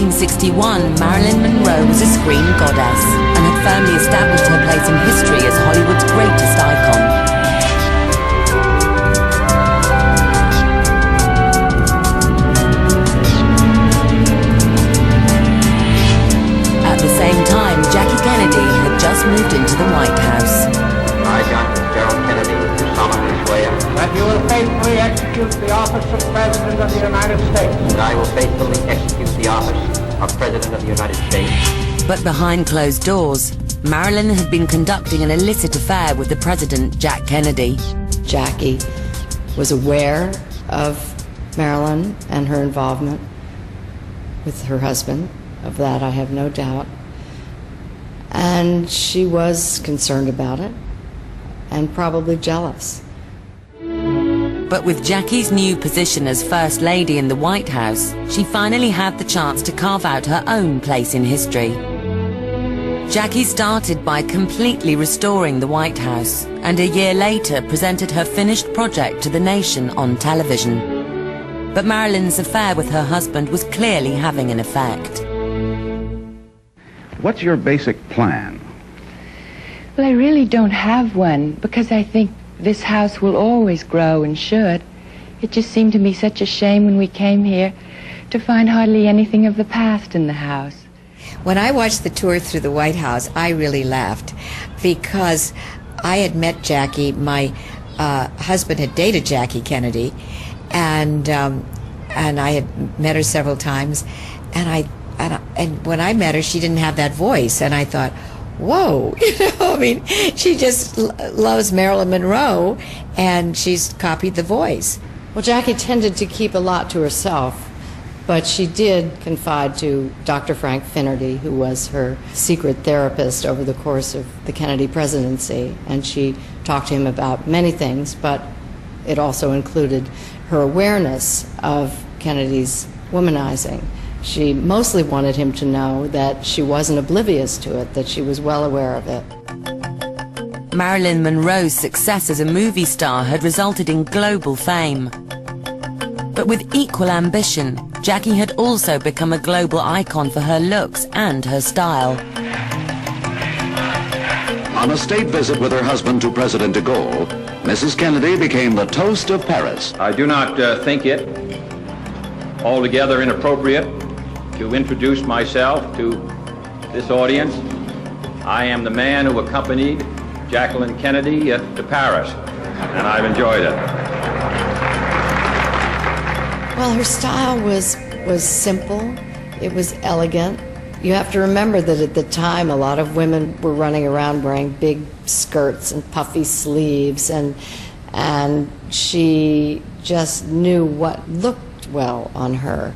1961, Marilyn Monroe was a screen goddess and had firmly established her place in history as Hollywood's greatest icon. At the same time, Jackie Kennedy had just moved into the White House. I, John Gerald Kennedy, do solemnly swear that you will faithfully execute the office of President of the United States. that I will faithfully execute the office of President of the United States. But behind closed doors, Marilyn had been conducting an illicit affair with the President, Jack Kennedy. Jackie was aware of Marilyn and her involvement with her husband. Of that I have no doubt. And she was concerned about it and probably jealous. But with Jackie's new position as First Lady in the White House, she finally had the chance to carve out her own place in history. Jackie started by completely restoring the White House, and a year later presented her finished project to the nation on television. But Marilyn's affair with her husband was clearly having an effect. What's your basic plan? Well, I really don't have one, because I think this house will always grow and should. It just seemed to me such a shame when we came here to find hardly anything of the past in the house. When I watched the tour through the White House, I really laughed because I had met Jackie. My husband had dated Jackie Kennedy, and I had met her several times, and when I met her, she didn't have that voice, and I thought, whoa, I mean, she just loves Marilyn Monroe, and she's copied the voice. Well, Jackie tended to keep a lot to herself, but she did confide to Dr. Frank Finnerty, who was her secret therapist over the course of the Kennedy presidency, and she talked to him about many things, but it also included her awareness of Kennedy's womanizing. She mostly wanted him to know that she wasn't oblivious to it, that she was well aware of it. Marilyn Monroe's success as a movie star had resulted in global fame. But with equal ambition, Jackie had also become a global icon for her looks and her style. On a state visit with her husband to President de Gaulle, Mrs. Kennedy became the toast of Paris. I do not think it altogether inappropriate to introduce myself to this audience. I am the man who accompanied Jacqueline Kennedy to Paris, and I've enjoyed it. Well, her style was simple, it was elegant. You have to remember that at the time a lot of women were running around wearing big skirts and puffy sleeves, and she just knew what looked well on her.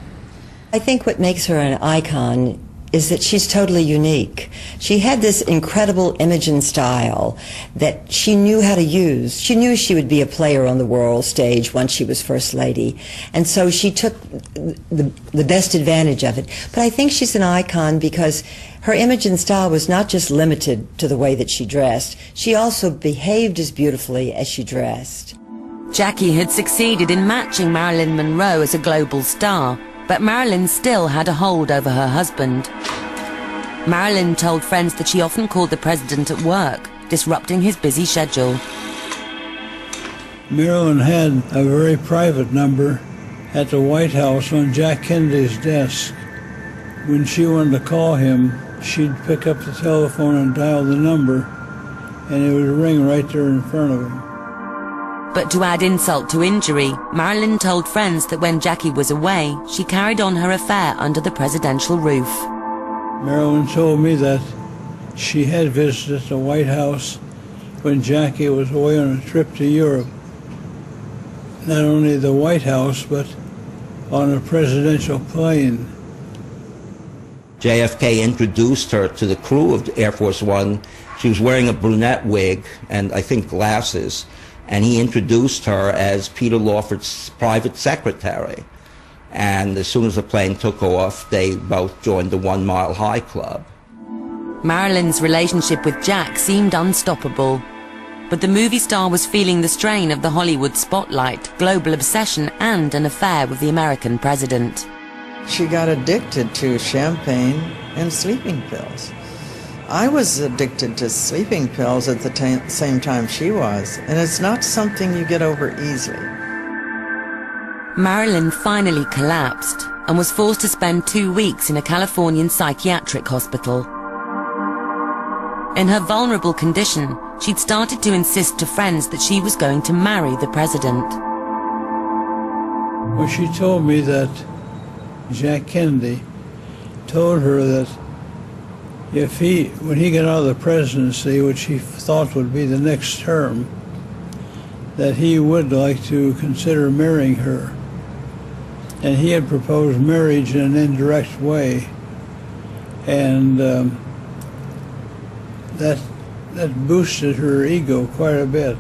I think what makes her an icon is that she's totally unique. She had this incredible image and style that she knew how to use. She knew she would be a player on the world stage once she was First Lady, and so she took the best advantage of it. But I think she's an icon because her image and style was not just limited to the way that she dressed. She also behaved as beautifully as she dressed. Jackie had succeeded in matching Marilyn Monroe as a global star, but Marilyn still had a hold over her husband. Marilyn told friends that she often called the president at work, disrupting his busy schedule. Marilyn had a very private number at the White House on Jack Kennedy's desk. When she wanted to call him, she'd pick up the telephone and dial the number, and it would ring right there in front of him. But to add insult to injury, Marilyn told friends that when Jackie was away, she carried on her affair under the presidential roof. Marilyn told me that she had visited the White House when Jackie was away on a trip to Europe. Not only the White House, but on a presidential plane. JFK introduced her to the crew of Air Force One. She was wearing a brunette wig and I think glasses. And he introduced her as Peter Lawford's private secretary. And as soon as the plane took off, they both joined the 1 Mile High Club. Marilyn's relationship with Jack seemed unstoppable. But the movie star was feeling the strain of the Hollywood spotlight, global obsession, and an affair with the American president. she got addicted to champagne and sleeping pills. I was addicted to sleeping pills at the same time she was, and it's not something you get over easily. Marilyn finally collapsed and was forced to spend 2 weeks in a Californian psychiatric hospital. In her vulnerable condition, she'd started to insist to friends that she was going to marry the president. Well, she told me that Jack Kennedy told her that when he got out of the presidency, which he thought would be the next term, that he would like to consider marrying her. And he had proposed marriage in an indirect way. And that boosted her ego quite a bit.